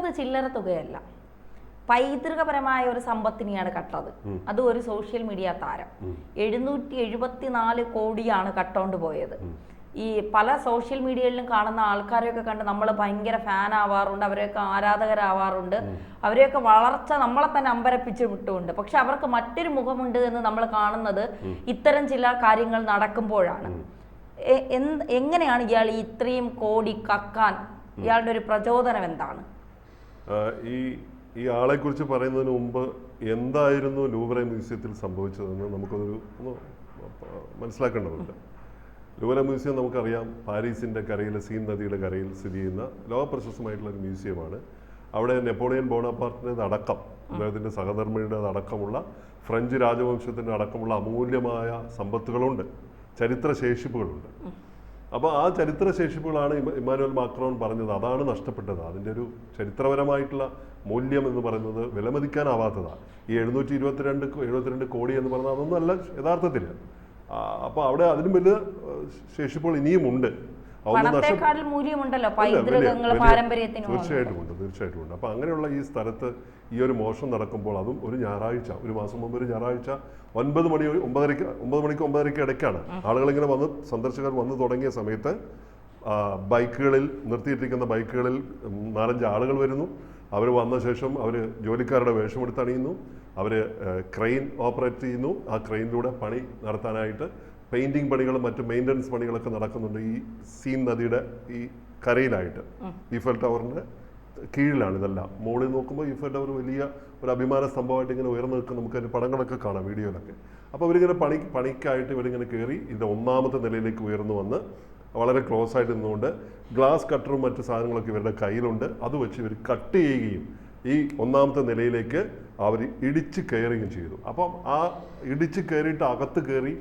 കട്ടത് ചില്ലറ തുകയല്ല, പൈതൃകപരമായ ഒരു സമ്പത്തിനെയാണ് കട്ടത്. അത് ഒരു സോഷ്യൽ മീഡിയ താരം 774 കോടിയാണ് കട്ടോണ്ട് പോയത്. ഈ പല സോഷ്യൽ മീഡിയയിലും കാണുന്ന ആൾക്കാരെയൊക്കെ കണ്ട് നമ്മൾ ഭയങ്കര ഫാൻ ആവാറുണ്ട്, അവരെയൊക്കെ ആരാധകരാവാറുണ്ട്, അവരെയൊക്കെ വളർച്ച നമ്മളെ തന്നെ അമ്പരപ്പിച്ച് വിട്ടുകൊണ്ട്. പക്ഷെ അവർക്ക് മറ്റൊരു മുഖമുണ്ട് എന്ന് നമ്മൾ കാണുന്നത് ഇത്തരം ചില കാര്യങ്ങൾ നടക്കുമ്പോഴാണ്. എങ്ങനെയാണ് ഇയാൾ ഇത്രയും കോടി കക്കാൻ, ഇയാളുടെ ഒരു പ്രചോദനം എന്താണ്? ഈ ആളെ കുറിച്ച് പറയുന്നതിന് മുമ്പ് എന്തായിരുന്നു ലൂവ്ര മ്യൂസിയത്തിൽ സംഭവിച്ചതെന്ന് നമുക്കൊരു മനസ്സിലാക്കേണ്ടതുണ്ട്. ലൂവ്ര മ്യൂസിയം നമുക്കറിയാം, പാരീസിൻ്റെ കരയിൽ, സീൻ നദിയുടെ കരയിൽ സ്ഥിതി ചെയ്യുന്ന ലോകപ്രശസ്തമായിട്ടുള്ള ഒരു മ്യൂസിയമാണ്. അവിടെ നെപ്പോളിയൻ ബോണപ്പാർട്ടിൻ്റെ അടക്കം, അദ്ദേഹത്തിൻ്റെ സഹധർമ്മിണിയുടെ അടക്കമുള്ള ഫ്രഞ്ച് രാജവംശത്തിൻ്റെ അടക്കമുള്ള അമൂല്യമായ സമ്പത്തുകളുണ്ട്, ചരിത്രശേഷിപ്പുകളുണ്ട്. അപ്പോൾ ആ ചരിത്രശേഷിപ്പുകളാണ് ഇമ്മാനുവൽ മാക്രോൺ പറഞ്ഞത് അതാണ് നഷ്ടപ്പെട്ടത്. അതിൻ്റെ ഒരു ചരിത്രപരമായിട്ടുള്ള മൂല്യം എന്ന് പറയുന്നത് വിലമതിക്കാനാവാത്തതാണ്. ഈ 772 കോടി എന്ന് പറഞ്ഞാൽ അതൊന്നും അല്ല യഥാർത്ഥത്തിൽ. അപ്പോൾ അവിടെ അതിനും വലിയ ശേഷിപ്പുകൾ ഇനിയും ഉണ്ട്. തീർച്ചയായിട്ടും ഉണ്ട്. അപ്പോൾ അങ്ങനെയുള്ള ഈ സ്ഥലത്ത് ഈ ഒരു മോഷണം നടക്കുമ്പോൾ, അതും ഒരു ഞായറാഴ്ച, ഒരു മാസം മുമ്പ് ഒരു ഞായറാഴ്ച 9 മണി 9:30 ഇടയ്ക്കാണ് ആളുകളിങ്ങനെ വന്ന്, സന്ദർശകർ വന്നു തുടങ്ങിയ സമയത്ത് ബൈക്കുകളിൽ, നിർത്തിയിട്ടിരിക്കുന്ന ബൈക്കുകളിൽ 4-5 ആളുകൾ വരുന്നു. അവർ വന്ന ശേഷം അവർ ജോലിക്കാരുടെ വേഷമെടുത്ത് അണിയുന്നു, അവർ ക്രെയിൻ ഓപ്പറേറ്റ് ചെയ്യുന്നു. ആ ക്രെയിനിലൂടെ പണി നടത്താനായിട്ട് പെയിന്റിങ് പണികളും മറ്റു മെയിൻ്റനൻസ് പണികളൊക്കെ നടക്കുന്നുണ്ട് ഈ സീൻ നദിയുടെ ഈ കരയിലായിട്ട്. ഈഫൽ ടവറിൻ്റെ കീഴിലാണ് ഇതെല്ലാം. മുകളിൽ നോക്കുമ്പോൾ ഈഫൽ ടവർ വലിയ ഒരു അഭിമാന സ്തംഭമായിട്ട് ഇങ്ങനെ ഉയർന്നു നിൽക്കും. നമുക്ക് അതിൻ്റെ പടങ്ങളൊക്കെ കാണാം, വീഡിയോയിലൊക്കെ. അപ്പോൾ ഇവരിങ്ങനെ പണിക്കായിട്ട് ഇവരിങ്ങനെ കയറി ഇതിൻ്റെ 1ാമത്തെ നിലയിലേക്ക് ഉയർന്നു വന്ന് വളരെ ക്ലോസ് ആയിട്ട് നിന്നുകൊണ്ട് ഗ്ലാസ് കട്ടറും മറ്റു സാധനങ്ങളൊക്കെ ഇവരുടെ കയ്യിലുണ്ട്. അത് വെച്ച് ഇവർ കട്ട് ചെയ്യുകയും ഈ 1ാമത്തെ നിലയിലേക്ക് അവർ ഇടിച്ച് കയറുകയും ചെയ്തു. അപ്പം ആ ഇടിച്ച് കയറിയിട്ട് അകത്ത് കയറി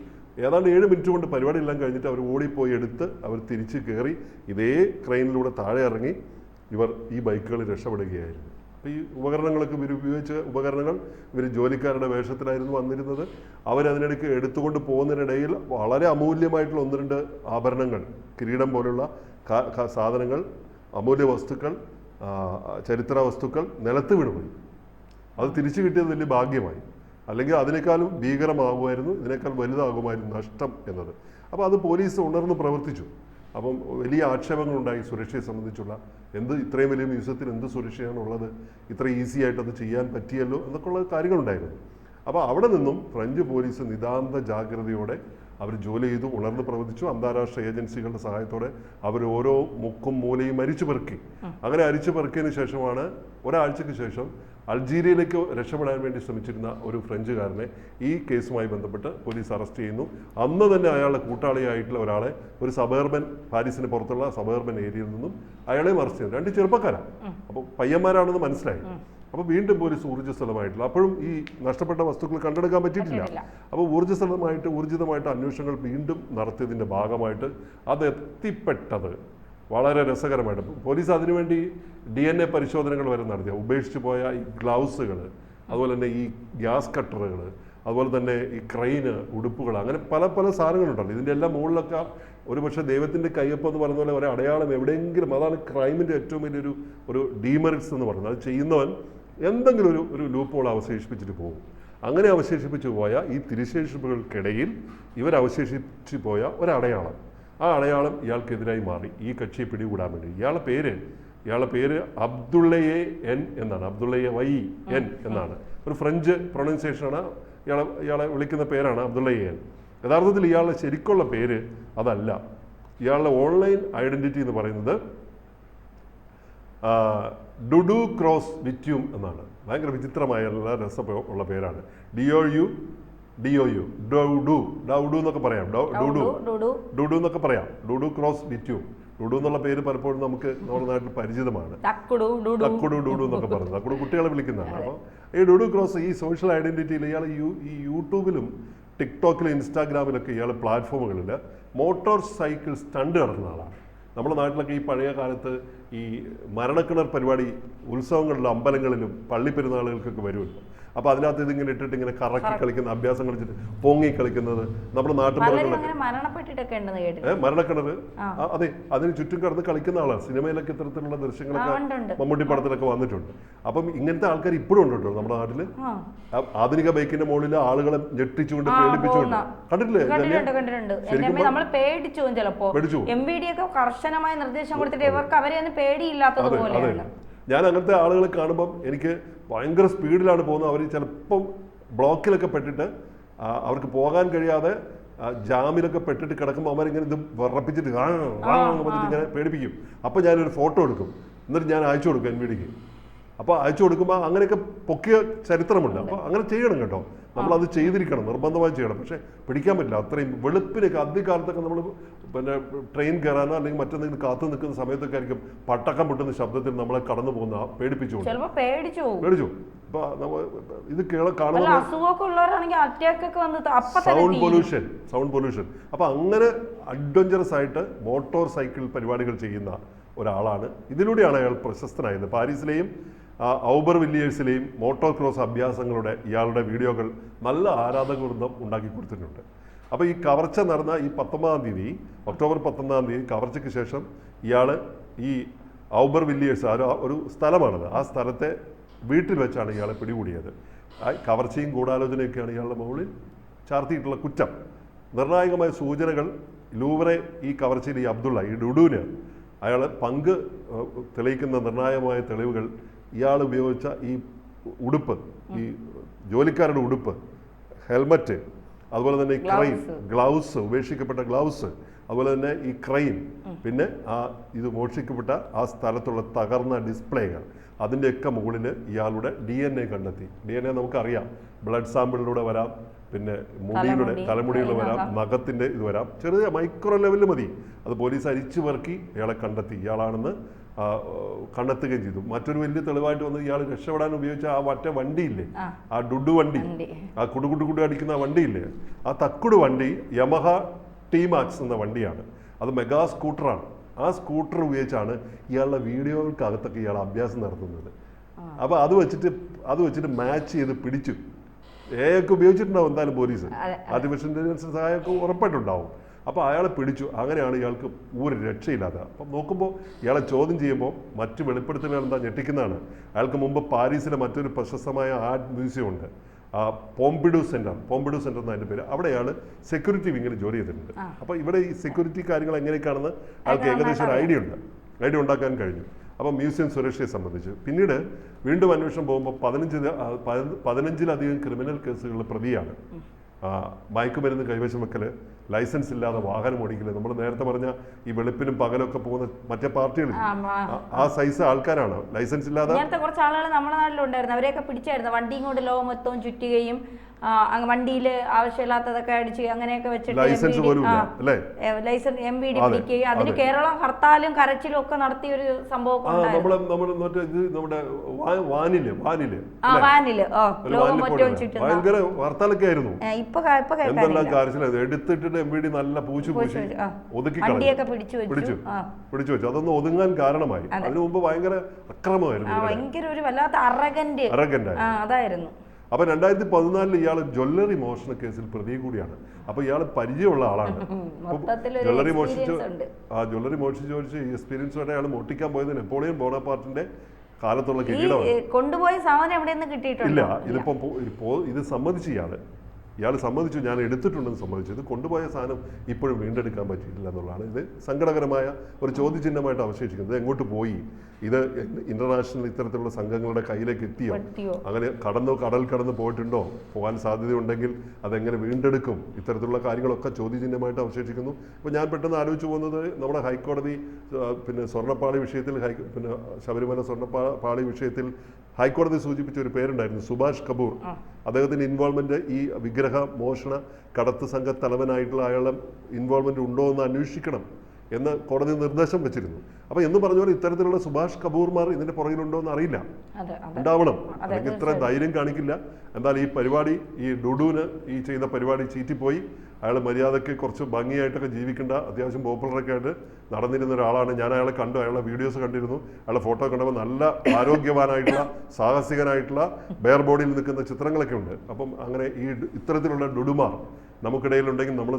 ഏതാണ്ട് 7 മിനിറ്റ് കൊണ്ട് പരിപാടി എല്ലാം കഴിഞ്ഞിട്ട് അവർ ഓടിപ്പോയി എടുത്ത് അവർ തിരിച്ച് കയറി ഇതേ ക്രെയിനിലൂടെ താഴെ ഇറങ്ങി ഇവർ ഈ ബൈക്കുകളിൽ രക്ഷപ്പെടുകയായിരുന്നു. അപ്പോൾ ഈ ഉപകരണങ്ങളൊക്കെ ഇവർ ഉപയോഗിച്ച ഉപകരണങ്ങൾ ഇവർ ജോലിക്കാരുടെ വേഷത്തിലായിരുന്നു വന്നിരുന്നത്. അവരതിനിടയ്ക്ക് എടുത്തുകൊണ്ട് പോകുന്നതിനിടയിൽ വളരെ അമൂല്യമായിട്ടുള്ള 1-2 ആഭരണങ്ങൾ, കിരീടം പോലുള്ള സാധനങ്ങൾ, അമൂല്യ വസ്തുക്കൾ, ചരിത്ര വസ്തുക്കൾ നിലത്ത് വീണുപോയി. അത് തിരിച്ചു കിട്ടിയത് വലിയ ഭാഗ്യമായി. അല്ലെങ്കിൽ അതിനേക്കാളും ഭീകരമാകുമായിരുന്നു, ഇതിനേക്കാൾ വലുതാകുമായിരുന്നു നഷ്ടം എന്നത്. അപ്പോൾ അത് പോലീസ് ഉണർന്ന് പ്രവർത്തിച്ചു. അപ്പം വലിയ ആക്ഷേപങ്ങളുണ്ടായി സുരക്ഷയെ സംബന്ധിച്ചുള്ള. ഇത്രയും വലിയ മ്യൂസിയത്തിൽ എന്ത് സുരക്ഷയാണുള്ളത്, ഇത്ര ഈസി ആയിട്ട് അത് ചെയ്യാൻ പറ്റിയല്ലോ എന്നൊക്കെയുള്ള കാര്യങ്ങളുണ്ടായിരുന്നു. അപ്പോൾ അവിടെ നിന്നും ഫ്രഞ്ച് പോലീസ് നിതാന്ത ജാഗ്രതയോടെ അവർ ജോലി ചെയ്തു, ഉണർന്ന് പ്രവർത്തിച്ചു. അന്താരാഷ്ട്ര ഏജൻസികളുടെ സഹായത്തോടെ അവർ ഓരോ മുക്കും മൂലയും അരിച്ചു പെറുക്കി. അങ്ങനെ അരിച്ചു പെറുക്കിയതിന് ശേഷമാണ് ഒരാഴ്ചയ്ക്ക് ശേഷം അൾജീരിയയിലേക്ക് രക്ഷപ്പെടാൻ വേണ്ടി ശ്രമിച്ചിരുന്ന ഒരു ഫ്രഞ്ചുകാരനെ ഈ കേസുമായി ബന്ധപ്പെട്ട് പോലീസ് അറസ്റ്റ് ചെയ്യുന്നു. അന്ന് തന്നെ അയാളുടെ കൂട്ടാളിയായിട്ടുള്ള ഒരാളെ ഒരു സബർബൻ, പാരീസിന് പുറത്തുള്ള സബർബൻ ഏരിയയിൽ നിന്നും അയാളെയും അറസ്റ്റ് ചെയ്തു. 2 ചെറുപ്പക്കാരാണ്. അപ്പോൾ പയ്യന്മാരാണെന്ന് മനസ്സിലായി. അപ്പോൾ വീണ്ടും പോലീസ് ഊർജ്ജസ്വലമായിട്ടുള്ള, അപ്പോഴും ഈ നഷ്ടപ്പെട്ട വസ്തുക്കൾ കണ്ടെടുക്കാൻ പറ്റിയിട്ടില്ല. അപ്പോൾ ഊർജിതമായിട്ട് അന്വേഷണങ്ങൾ വീണ്ടും നടത്തിയതിൻ്റെ ഭാഗമായിട്ട് അത് എത്തിപ്പെട്ടത് വളരെ രസകരമായിട്ട്. പോലീസ് അതിനുവേണ്ടി DNA പരിശോധനകൾ വരെ നടത്തിയ, ഉപേക്ഷിച്ച് പോയ ഈ ഗ്ലൗസുകൾ, അതുപോലെ തന്നെ ഈ ഗ്യാസ് കട്ടറുകൾ, അതുപോലെ തന്നെ ഈ ക്രെയിന്, ഉടുപ്പുകൾ, അങ്ങനെ പല പല സാധനങ്ങളുണ്ടല്ലോ. ഇതിൻ്റെ എല്ലാം മുകളിലൊക്കെ ഒരുപക്ഷെ ദൈവത്തിൻ്റെ കയ്യൊപ്പം എന്ന് പറയുന്ന പോലെ ഒരു അടയാളം എവിടെയെങ്കിലും, അതാണ് ക്രൈമിൻ്റെ ഏറ്റവും വലിയൊരു ഡീമെറിറ്റ്സ് എന്ന് പറയുന്നത്. അത് ചെയ്യുന്നവൻ എന്തെങ്കിലും ഒരു ലൂപ്പോൾ അവശേഷിപ്പിച്ചിട്ട് പോകും. അങ്ങനെ അവശേഷിപ്പിച്ചു പോയ ഈ തിരുശേഷിപ്പുകൾക്കിടയിൽ ഇവരവശേഷിച്ചു പോയ ഒരടയാളം, ആ അടയാളം ഇയാൾക്കെതിരായി മാറി ഈ കക്ഷിയെ പിടികൂടാൻ വേണ്ടി. ഇയാളുടെ പേര് അബ്ദുള്ളയെ എൻ എന്നാണ്, അബ്ദുള്ളയെ വൈ എൻ എന്നാണ്. ഒരു ഫ്രഞ്ച് പ്രൊണൗൺസിയേഷനാണ്. ഇയാളെ വിളിക്കുന്ന പേരാണ് അബ്ദുള്ളയെ എൻ. യഥാർത്ഥത്തിൽ ഇയാളുടെ ശരിക്കുള്ള പേര് അതല്ല. ഇയാളുടെ ഓൺലൈൻ ഐഡൻറ്റിറ്റി എന്ന് പറയുന്നത് ഡുഡു ക്രോസ് വിറ്റ്യൂം എന്നാണ്. ഭയങ്കര വിചിത്രമായ രസമുള്ള പേരാണ്. DOU ഡൗഡു എന്നൊക്കെ പറയാം. ഡുഡു എന്നൊക്കെ പറയാം. ഡുഡു ക്രോസ് വിറ്റ്യൂം. ഡുഡു എന്നുള്ള പേര് പലപ്പോഴും നമുക്ക് നമ്മുടെ നാട്ടിൽ പരിചിതമാണ്. തക്കുടു ഡുഡു എന്നൊക്കെ പറയുന്നത്, തക്കുടു കുട്ടികളെ വിളിക്കുന്നതാണ്. അപ്പോൾ ഈ ഡുഡു ക്രോസ് ഈ സോഷ്യൽ ഐഡൻറ്റിറ്റിയിൽ ഇയാൾ ഈ യൂട്യൂബിലും ടിക്ടോക്കിലും ഇൻസ്റ്റാഗ്രാമിലൊക്കെ ഇയാൾ പ്ലാറ്റ്ഫോമുകളിൽ മോട്ടോർ സൈക്കിൾ സ്റ്റണ്ട് നടത്തുന്ന ആളാണ്. നമ്മുടെ നാട്ടിലൊക്കെ ഈ പഴയ കാലത്ത് ഈ മരണക്കിണർ പരിപാടി ഉത്സവങ്ങളിലും അമ്പലങ്ങളിലും പള്ളിപ്പെരുന്നാളുകൾക്കൊക്കെ വരുമല്ലോ. അപ്പോൾ അതിനകത്ത് ഇതിങ്ങനെ ഇട്ടിട്ട് ഇങ്ങനെ കറക്കി കളിക്കുന്ന അഭ്യാസം കളിച്ചിട്ട് പൊങ്ങി കളിക്കുന്നത് നമ്മുടെ നാട്ടിൻപുറങ്ങളിലൊക്കെ മരണക്കിണർ, അതെ, അതിന് ചുറ്റും കിടന്ന് കളിക്കുന്ന ആളാണ്. സിനിമയിലൊക്കെ ഇത്തരത്തിലുള്ള ദൃശ്യങ്ങളൊക്കെ മമ്മൂട്ടി പടത്തിലൊക്കെ വന്നിട്ടുണ്ട്. അപ്പം ഇങ്ങനത്തെ ആൾക്കാർ ഇപ്പോഴും ഉണ്ട് കേട്ടോ നമ്മുടെ നാട്ടില്. ആധുനിക ബൈക്കിന്റെ മുകളിൽ ആളുകളെ ഞെട്ടിച്ചുകൊണ്ട് പേടിപ്പിച്ചുകൊണ്ട് കണ്ടിട്ടില്ലേ? പേടിച്ചു. കർശനമായ നിർദ്ദേശം കൊടുത്തിട്ട് ഇവർക്ക് അവരെ ഒന്നും പേടിയില്ലാത്തതുപോലെയാണ്. ഞാൻ അങ്ങനത്തെ ആളുകളെ കാണുമ്പം എനിക്ക് ഭയങ്കര സ്പീഡിലാണ് പോകുന്നത്. അവർ ചിലപ്പം ബ്ലോക്കിലൊക്കെ പെട്ടിട്ട് അവർക്ക് പോകാൻ കഴിയാതെ ജാമിലൊക്കെ പെട്ടിട്ട് കിടക്കുമ്പോൾ അവരിങ്ങനെ ഇത് വിറപ്പിച്ചിട്ട് പറഞ്ഞിട്ട് ഇങ്ങനെ പേടിപ്പിക്കും. അപ്പോൾ ഞാനൊരു ഫോട്ടോ എടുക്കും, എന്നിട്ട് ഞാൻ അയച്ചു കൊടുക്കും NVDക്ക്. അപ്പോൾ അയച്ചു കൊടുക്കുമ്പോൾ അങ്ങനെയൊക്കെ പൊക്കിയ ചരിത്രമുണ്ട്. അപ്പോൾ അങ്ങനെ ചെയ്യണം കേട്ടോ, നമ്മളത് ചെയ്തിരിക്കണം, നിർബന്ധമായി ചെയ്യണം. പക്ഷേ പിടിക്കാൻ പറ്റില്ല. അത്രയും വെളുപ്പിനൊക്കെ അധികാലത്തൊക്കെ നമ്മൾ പിന്നെ ട്രെയിൻ കയറാനോ അല്ലെങ്കിൽ മറ്റെന്തെങ്കിലും കാത്തു നിൽക്കുന്ന സമയത്തൊക്കെ ആയിരിക്കും പട്ടക്കം പൊട്ടുന്ന ശബ്ദത്തിൽ നമ്മളെ കടന്നു പോകുന്ന പേടിപ്പിച്ചുകൊണ്ട് പേടിച്ചു. ഇത് കാണുമ്പോൾ സൗണ്ട് പൊല്യൂഷൻ. അപ്പൊ അങ്ങനെ അഡ്വഞ്ചറസ് ആയിട്ട് മോട്ടോർ സൈക്കിൾ പരിപാടികൾ ചെയ്യുന്ന ഒരാളാണ്. ഇതിലൂടെയാണ് അയാൾ പ്രശസ്തനായത്. പാരീസിലെയും ഔബർ വില്ലിയേഴ്സിലെയും മോട്ടോർ ക്രോസ് അഭ്യാസങ്ങളുടെ ഇയാളുടെ വീഡിയോകൾ നല്ല ആരാധക വൃന്ദം ഉണ്ടാക്കി കൊടുത്തിട്ടുണ്ട്. അപ്പോൾ ഈ കവർച്ച നടന്ന ഈ 19-ാം തീയതി, ഒക്ടോബർ 19-ാം തീയതി കവർച്ചയ്ക്ക് ശേഷം ഇയാൾ ഈ ഔബർ വില്ലിയേഴ്സ് ഒരു സ്ഥലമാണത്, ആ സ്ഥലത്തെ വീട്ടിൽ വെച്ചാണ് ഇയാളെ പിടികൂടിയത്. കവർച്ചയും ഗൂഢാലോചനയൊക്കെയാണ് ഇയാളുടെ മുകളിൽ ചാർത്തിയിട്ടുള്ള കുറ്റം. നിർണായകമായ സൂചനകൾ ലൂവറെ ഈ കവർച്ചയിൽ ഈ അബ്ദുള്ള, ഈ ഡുഡുവിന് അയാൾ പങ്ക് തെളിയിക്കുന്ന നിർണായകമായ തെളിവുകൾ ഇയാൾ ഉപയോഗിച്ച ഈ ഉടുപ്പ്, ഈ ജോലിക്കാരുടെ ഉടുപ്പ്, ഹെൽമറ്റ്, അതുപോലെ തന്നെ ഈ ക്രൈൻ, ഗ്ലൗസ്, ഉപേക്ഷിക്കപ്പെട്ട ഗ്ലൗസ്, അതുപോലെ തന്നെ ഈ ക്രൈൻ, പിന്നെ ഇത് മോഷ്ടിക്കപ്പെട്ട ആ സ്ഥലത്തുള്ള തകർന്ന ഡിസ്പ്ലേകൾ, അതിൻ്റെയൊക്കെ മുകളിൽ ഇയാളുടെ DNA കണ്ടെത്തി. DNA നമുക്കറിയാം, ബ്ലഡ് സാമ്പിളിലൂടെ വരാം, പിന്നെ മുടിയിലൂടെ തലമുടിയിലൂടെ വരാം, നഖത്തിൻ്റെ ഇത് വരാം, ചെറിയ മൈക്രോ ലെവലിൽ മതി. അത് പോലീസ് അരിച്ചു പെറുക്കി ഇയാളെ കണ്ടെത്തി, ഇയാളാണെന്ന് കണ്ടെത്തുകയും ചെയ്തു. മറ്റൊരു വലിയ തെളിവായിട്ട് വന്ന് ഇയാൾ രക്ഷപ്പെടാൻ ഉപയോഗിച്ച ആ മറ്റേ വണ്ടിയില്ലേ, ആ ഡുഡു വണ്ടി, ആ കുടുകുടു അടിക്കുന്ന ആ വണ്ടിയില്ലേ, ആ തക്കുട് വണ്ടി യമഹ T-Max എന്ന വണ്ടിയാണ്. അത് മെഗാ സ്കൂട്ടറാണ്. ആ സ്കൂട്ടർ ഉപയോഗിച്ചാണ് ഇയാളുടെ വീഡിയോകൾക്കകത്തൊക്കെ ഇയാൾ അഭ്യാസം നടത്തുന്നത്. അപ്പോൾ അത് വെച്ചിട്ട് മാച്ച് ചെയ്ത് പിടിച്ചു. ഒക്കെ ഉപയോഗിച്ചിട്ടുണ്ടാവും എന്തായാലും പോലീസ്, ആർട്ടിഫിഷ്യൽ ഇന്റലിജൻസ് സഹായമൊക്കെ ഉറപ്പായിട്ടുണ്ടാവും. അപ്പോൾ അയാളെ പിടിച്ചു. അങ്ങനെയാണ് ഇയാൾക്ക് ഒരു രക്ഷയില്ലാതെ. അപ്പം നോക്കുമ്പോൾ ഇയാളെ ചോദ്യം ചെയ്യുമ്പോൾ മറ്റു വെളിപ്പെടുത്തലുകൾ എന്താ ഞെട്ടിക്കുന്നതാണ്. അയാൾക്ക് മുമ്പ് പാരീസിലെ മറ്റൊരു പ്രശസ്തമായ ആർട്ട് മ്യൂസിയം ഉണ്ട്, പോംപിഡു സെന്റർ എന്ന അതിൻ്റെ പേര്. അവിടെ അയാൾ സെക്യൂരിറ്റി വിങ്ങിൽ ജോലി ചെയ്തിട്ടുണ്ട്. അപ്പോൾ ഇവിടെ ഈ സെക്യൂരിറ്റി കാര്യങ്ങൾ എങ്ങനെയൊക്കെയാണെന്ന് അയാൾക്ക് ഏകദേശം ഒരു ഐഡിയ ഉണ്ടാക്കാൻ കഴിഞ്ഞു. അപ്പം മ്യൂസിയം സുരക്ഷയെ സംബന്ധിച്ച് പിന്നീട് വീണ്ടും അന്വേഷണം പോകുമ്പോൾ 15-ലധികം ക്രിമിനൽ കേസുകളിൽ പ്രതിയാണ്. മയക്കുമരുന്ന് കൈവശം വെക്കൽ, ലൈസൻസ് ഇല്ലാതെ വാഹനം ഓടിക്കല്, നമ്മൾ നേരത്തെ പറഞ്ഞ ഈ വെളുപ്പിനും പകലൊക്കെ പോകുന്ന മറ്റേ പാർട്ടികൾ, ആ സൈസ് ആൾക്കാരാണ്. ലൈസൻസ് ഇല്ലാതെ കുറച്ച് ആളുകൾ നമ്മുടെ നാട്ടിലുണ്ടായിരുന്നു, അവരെയൊക്കെ പിടിച്ചായിരുന്നു. വണ്ടിയും കൊണ്ട് ലോകം മൊത്തവും ചുറ്റുകയും വണ്ടിയിൽ ആവശ്യമില്ലാത്തതൊക്കെ അടിച്ച് അങ്ങനെയൊക്കെ വെച്ചിട്ട് ലൈസൻസ് പോലും ലൈസൻസ് MVD പിടിക്കുകയും അതിന് കേരളം ഹർത്താലും കരച്ചിലും ഒക്കെ നടത്തിയ ഒരു സംഭവം ഭയങ്കര വാർത്തകളൊക്കെ ആയിരുന്നു. എന്തെല്ലാം കാര്യത്തിലായിരുന്നു എടുത്തിട്ട് MVD നല്ല പൂച്ചു ഒതുക്കി പിടിച്ചു വെച്ചു. അതൊന്നും ഒതുങ്ങാൻ കാരണമായി. അതിനു മുമ്പ് ഭയങ്കര അക്രമമായിരുന്നു, ഭയങ്കര ഒരു വല്ലാത്ത അറഗന്റ് അതായിരുന്നു. അപ്പൊ 2014 ഇയാൾ ജ്വല്ലറി മോഷണ കേസിൽ പ്രതി കൂടിയാണ്. അപ്പൊ ഇയാൾ പരിചയമുള്ള ആളാണ്. ജ്വല്ലറി മോഷിച്ച് എക്സ്പീരിയൻസോടെ അയാൾ മോട്ടിക്കാൻ പോയത് നെപ്പോളിയൻ ബോണപ്പാർട്ടിന്റെ കാലത്തുള്ള കിരീടമാണ്. കൊണ്ടുപോയ സാധനം എവിടെയെന്ന് കിട്ടിയിട്ടില്ല. ഇത് സമ്മതിച്ചു ഇയാൾ സമ്മതിച്ചു, ഞാൻ എടുത്തിട്ടുണ്ടെന്ന് സമ്മതിച്ചു. ഇത് കൊണ്ടുപോയ സാധനം ഇപ്പോഴും വീണ്ടെടുക്കാൻ പറ്റിയിട്ടില്ല എന്നുള്ളതാണ് ഇത് സങ്കടകരമായ ഒരു ചോദ്യചിഹ്നമായിട്ട് അവശേഷിക്കുന്നത്. എങ്ങോട്ട് പോയി? ഇത് ഇന്റർനാഷണൽ ഇത്തരത്തിലുള്ള സംഘങ്ങളുടെ കയ്യിലേക്ക് എത്തിയോ? അങ്ങനെ കടൽ കടന്ന് പോയിട്ടുണ്ടോ? പോകാൻ സാധ്യതയുണ്ടെങ്കിൽ അതെങ്ങനെ വീണ്ടെടുക്കും? ഇത്തരത്തിലുള്ള കാര്യങ്ങളൊക്കെ ചോദ്യചിഹ്നമായിട്ട് അവശേഷിക്കുന്നു. അപ്പോൾ ഞാൻ പെട്ടെന്ന് ആലോചിച്ച് പോകുന്നത് നമ്മുടെ ഹൈക്കോടതി പിന്നെ സ്വർണ്ണപ്പാളി വിഷയത്തിൽ പിന്നെ ശബരിമല സ്വർണ്ണപ്പാളി വിഷയത്തിൽ ഹൈക്കോടതി സൂചിപ്പിച്ച ഒരു പേരുണ്ടായിരുന്നു, സുഭാഷ് കപൂർ. അദ്ദേഹത്തിന്റെ ഇൻവോൾവ്മെന്റ് ഈ വിഗ്രഹ മോഷണ കടത്ത് സംഘ തലവനായിട്ടുള്ള അയാളുടെ ഇൻവോൾവ്മെന്റ് ഉണ്ടോ എന്ന് അന്വേഷിക്കണം എന്ന് കോടതി നിർദ്ദേശം വെച്ചിരുന്നു. അപ്പോൾ എന്ന് പറഞ്ഞ പോലെ ഇത്തരത്തിലുള്ള സുഭാഷ് കപൂർമാർ ഇതിന്റെ പുറകിലുണ്ടോ എന്ന് അറിയില്ല, ഉണ്ടാവണം, അല്ലെങ്കിൽ ഇത്ര ധൈര്യം കാണിക്കില്ല. എന്തായാലും ഈ പരിപാടി, ഈ ഡുഡുവിന് ഈ ചെയ്ത പരിപാടി ചീറ്റിപ്പോയി. അയാൾ മര്യാദയ്ക്ക് കുറച്ച് ഭംഗിയായിട്ടൊക്കെ ജീവിക്കേണ്ട, അത്യാവശ്യം പോപ്പുലറൊക്കെ ആയിട്ട് നടന്നിരുന്ന ഒരാളാണ്. ഞാൻ അയാളെ കണ്ടു, അയാളുടെ വീഡിയോസ് കണ്ടിരുന്നു, അയാളുടെ ഫോട്ടോ കണ്ടപ്പോൾ നല്ല ആരോഗ്യവാനായിട്ടുള്ള സാഹസികനായിട്ടുള്ള ബെയർ ബോഡിയിൽ നിൽക്കുന്ന ചിത്രങ്ങളൊക്കെ ഉണ്ട്. അപ്പം അങ്ങനെ ഈ ഇത്തരത്തിലുള്ള ഡുഡുമാർ നമുക്കിടയിലുണ്ടെങ്കിൽ, നമ്മൾ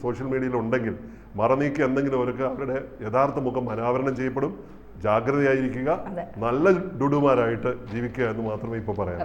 സോഷ്യൽ മീഡിയയിൽ ഉണ്ടെങ്കിൽ, മറനീക്കി എന്തെങ്കിലും അവരുടെ യഥാർത്ഥ മുഖം അനാവരണം ചെയ്യപ്പെടും. ജാഗ്രതയായിരിക്കുക, നല്ല ഡുഡുമാരായിട്ട് ജീവിക്കുക എന്ന് മാത്രമേ ഇപ്പോൾ പറയാൻ.